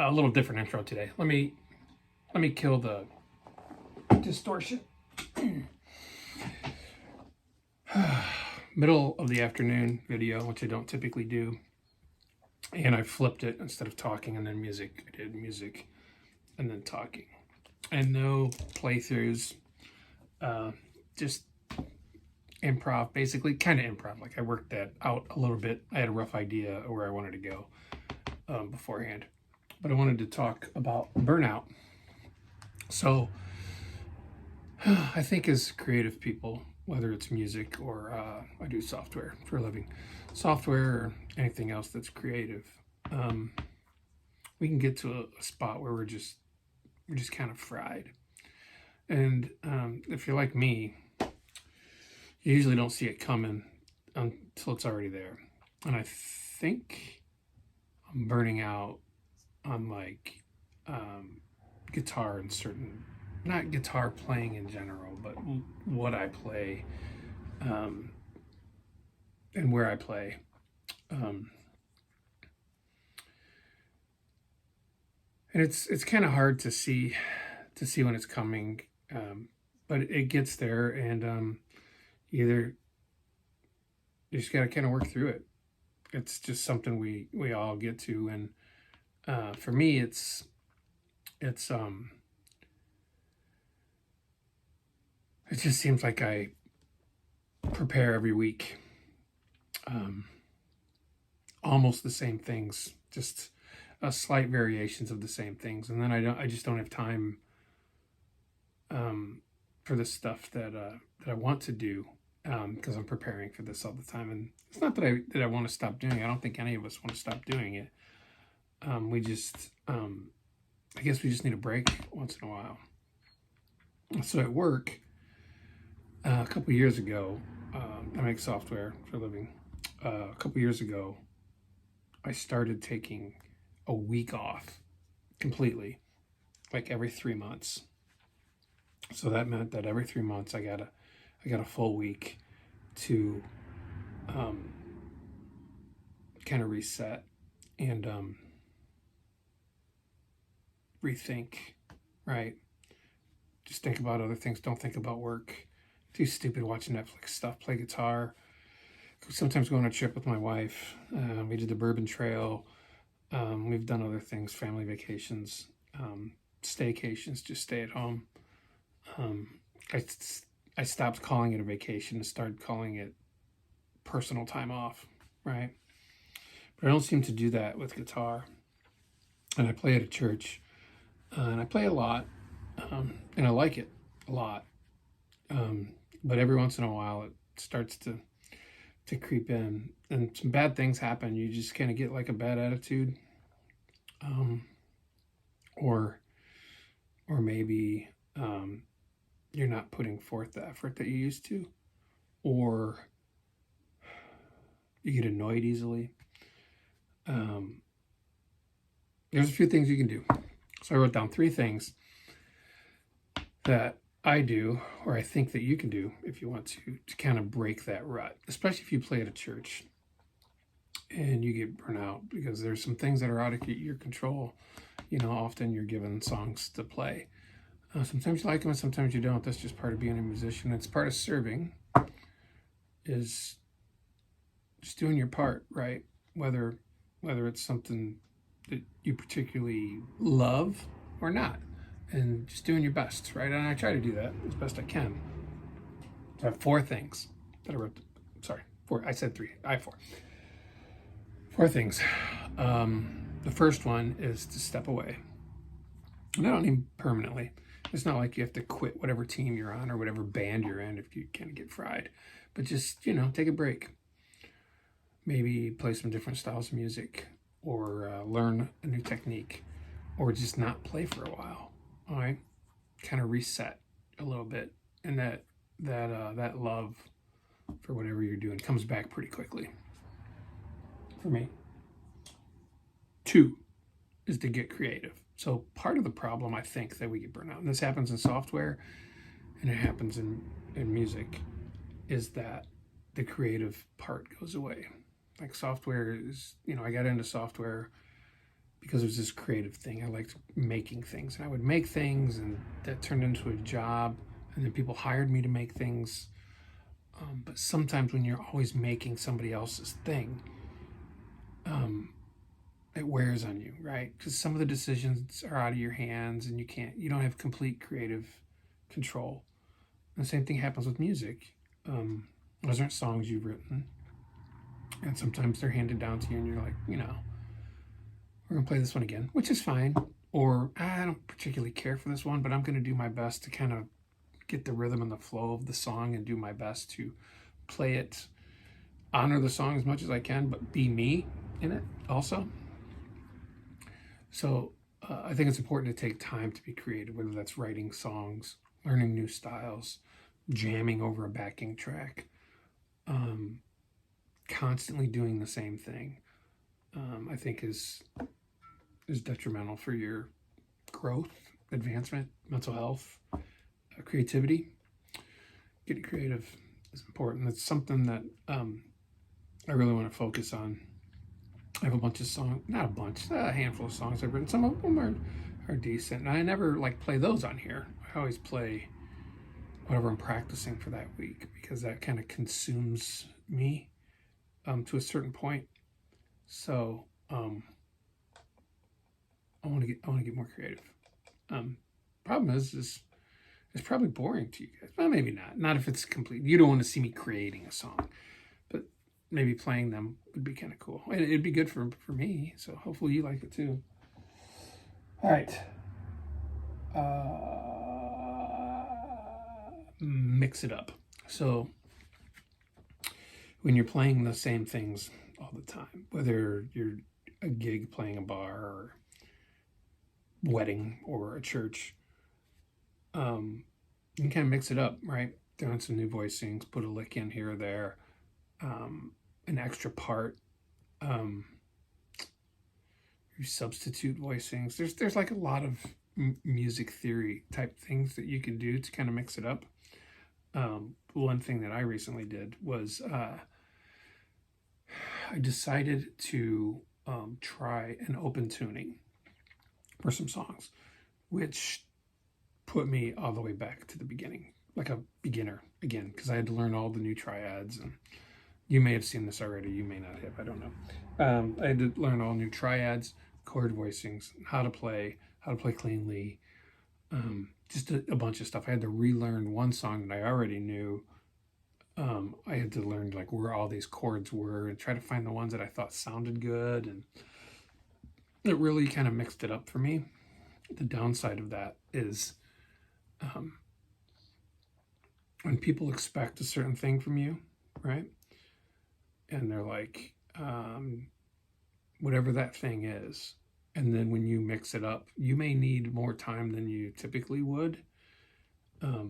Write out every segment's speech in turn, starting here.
a little different intro today. Let me kill the distortion. Middle of the afternoon video, which I don't typically do, and I flipped it. Instead of talking and then music, I did music and then talking, and no playthroughs, just improv, basically, kind of improv. Like I worked that out a little bit. I had a rough idea of where I wanted to go beforehand, but I wanted to talk about burnout. So I think as creative people, whether it's music or I do software for a living, software or anything else that's creative, we can get to a spot where we're just kind of fried. And if you're like me, you usually don't see it coming until it's already there. And I think I'm burning out on like guitar and certain, not guitar playing in general, but what I play and where I play. And it's kind of hard to see when it's coming, but it gets there, and either you just got to kind of work through it. It's just something we all get to, and for me, it just seems like I prepare every week, almost the same things, just slight variations of the same things, and then I just don't have time for the stuff that I want to do, because I'm preparing for this all the time. And it's not that I want to stop doing it. I don't think any of us want to stop doing it. We just I guess we just need a break once in a while. So at work, a couple years ago, I make software for a living. A couple years ago, I started taking a week off completely, like every 3 months. So that meant that every 3 months I got a full week to kind of reset and rethink, right? Just think about other things. Don't think about work. Too stupid watching Netflix stuff. Play guitar. Sometimes go on a trip with my wife. We did the Bourbon Trail. We've done other things, family vacations, staycations, just stay at home. I stopped calling it a vacation and started calling it personal time off, right? But I don't seem to do that with guitar. And I play at a church, and I play a lot, and I like it a lot. But every once in a while, it starts to creep in, and some bad things happen. You just kind of get like a bad attitude, or maybe you're not putting forth the effort that you used to, or you get annoyed easily. There's a few things you can do. So I wrote down 3 things that I do, or I think that you can do if you want to kind of break that rut, especially if you play at a church and you get burnt out, because there's some things that are out of your control. You know, often you're given songs to play. Sometimes you like them and sometimes you don't. That's just part of being a musician. It's part of serving, is just doing your part, right? Whether it's something that you particularly love or not, and just doing your best, right? And I try to do that as best I can. So I have 4 things that I wrote. Sorry, 4. I said 3. I have 4. 4 things. The first one is to step away. And I don't mean permanently. It's not like you have to quit whatever team you're on or whatever band you're in if you kind of get fried. But just, take a break. Maybe play some different styles of music, or learn a new technique, or just not play for a while. All right, kind of reset a little bit, and that love for whatever you're doing comes back pretty quickly. For me. 2 is to get creative. So part of the problem, I think, that we get burnt out, and this happens in software and it happens in music, is that the creative part goes away. Like software is, I got into software because it was this creative thing. I liked making things, and I would make things, and that turned into a job, and then people hired me to make things. But sometimes when you're always making somebody else's thing, it wears on you, right? Because some of the decisions are out of your hands, and you don't have complete creative control. And the same thing happens with music. Those aren't songs you've written, and sometimes they're handed down to you, and you're like, we're gonna play this one again, which is fine. Or I don't particularly care for this one, but I'm gonna do my best to kind of get the rhythm and the flow of the song and do my best to play it, honor the song as much as I can, but be me in it also. So I think it's important to take time to be creative, whether that's writing songs, learning new styles, jamming over a backing track, constantly doing the same thing. I think is detrimental for your growth, advancement, mental health, creativity. Getting creative is important. It's something that I really want to focus on. I have a bunch of songs, not a bunch, a handful of songs I've written. Some of them are decent, and I never play those on here. I always play whatever I'm practicing for that week, because that kind of consumes me to a certain point. So I want to get more creative. Problem is it's probably boring to you guys. Well, maybe not. Not if it's complete. You don't want to see me creating a song, but maybe playing them would be kind of cool. It'd be good for me. So hopefully you like it too. All right. Mix it up. So when you're playing the same things all the time, whether you're a gig playing a bar or wedding or a church, you can kind of mix it up, right? Throw in some new voicings, put a lick in here or there, an extra part. You substitute voicings. There's like a lot of music theory type things that you can do to kind of mix it up. One thing that I recently did was I decided to try an open tuning for some songs, which put me all the way back to the beginning, like a beginner again, because I had to learn all the new triads. And you may have seen this already, you may not have, I don't know. I had to learn all new triads, chord voicings, how to play cleanly, just a bunch of stuff. I had to relearn one song that I already knew. I had to learn like where all these chords were and try to find the ones that I thought sounded good, and it really kind of mixed it up for me. The downside of that is when people expect a certain thing from you, right? And they're like, whatever that thing is. And then when you mix it up, you may need more time than you typically would. I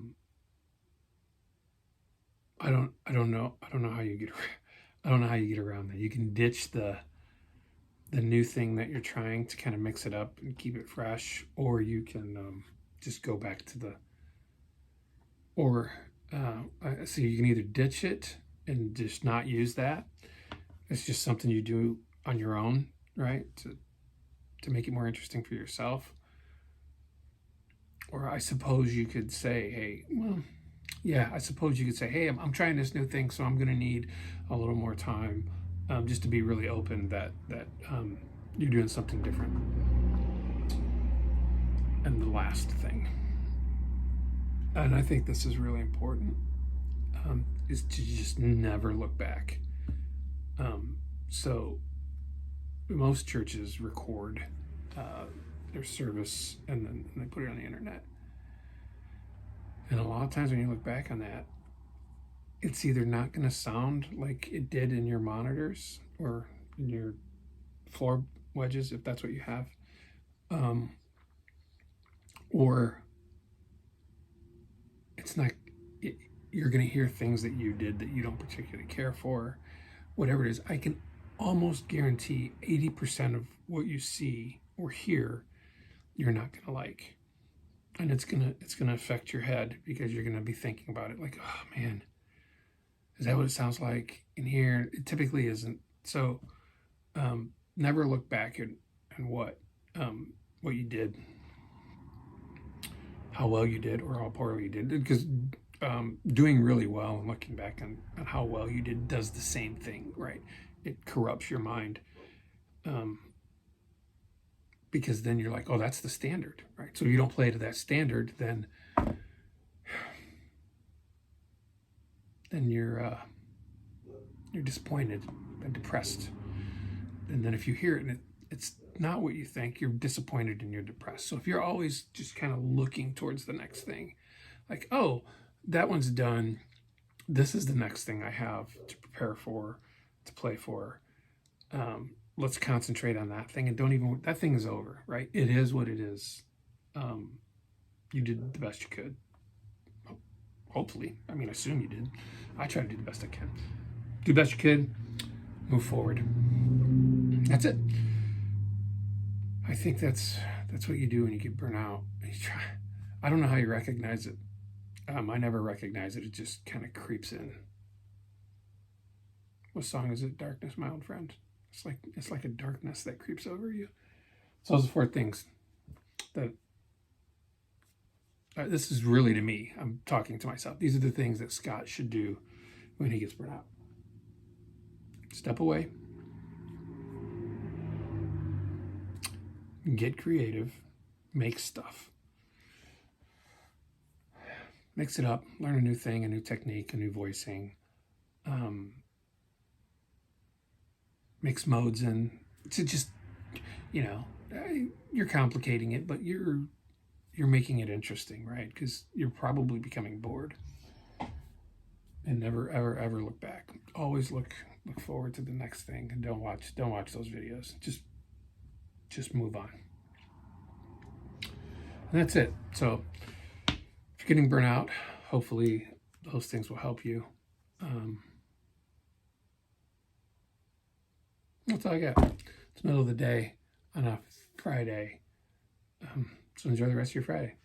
don't know how you get around that. You can ditch the new thing that you're trying to kind of mix it up and keep it fresh, or you can just go back to so you can either ditch it and just not use that. It's just something you do on your own, right? To make it more interesting for yourself. Or I suppose you could say, hey, I'm trying this new thing, so I'm going to need a little more time, just to be really open that you're doing something different. And the last thing, and I think this is really important, is to just never look back. So most churches record their service and then they put it on the internet. And a lot of times when you look back on that, it's either not going to sound like it did in your monitors or in your floor wedges, if that's what you have, or it's not. You're going to hear things that you did that you don't particularly care for, whatever it is. I can almost guarantee 80% of what you see or hear, you're not going to like. And it's gonna affect your head, because you're gonna be thinking about it like, oh man, is that what it sounds like in here? It typically isn't. So never look back and what what you did, how well you did, or how poorly you did. Because doing really well and looking back on how well you did does the same thing, right? It corrupts your mind. Because then you're like, oh, that's the standard, right? So if you don't play to that standard, then you're disappointed and depressed. And then if you hear it and it's not what you think, you're disappointed and you're depressed. So if you're always just kind of looking towards the next thing, like, oh, that one's done, this is the next thing I have to prepare for, to play for. Let's concentrate on that thing, and don't even, that thing is over, right? It is what it is. You did the best you could. Hopefully. I mean, I assume you did. I try to do the best I can. Do the best you could. Move forward. That's it. I think that's what you do when you get burnt out. You try. I don't know how you recognize it. I never recognize it. It just kind of creeps in. What song is it? Darkness, my old friend. It's like a darkness that creeps over you. So those are 4 things that this is really to me. I'm talking to myself. These are the things that Scott should do when he gets burnt out. Step away. Get creative. Make stuff. Mix it up. Learn a new thing, a new technique, a new voicing. Mix modes in. To just, you're complicating it, but you're making it interesting, right? Because you're probably becoming bored. And never, ever, ever look back. Always look forward to the next thing, and don't watch those videos. Just move on. And that's it. So if you're getting burnt out, hopefully those things will help you. That's all I got. It's the middle of the day on a Friday. So enjoy the rest of your Friday.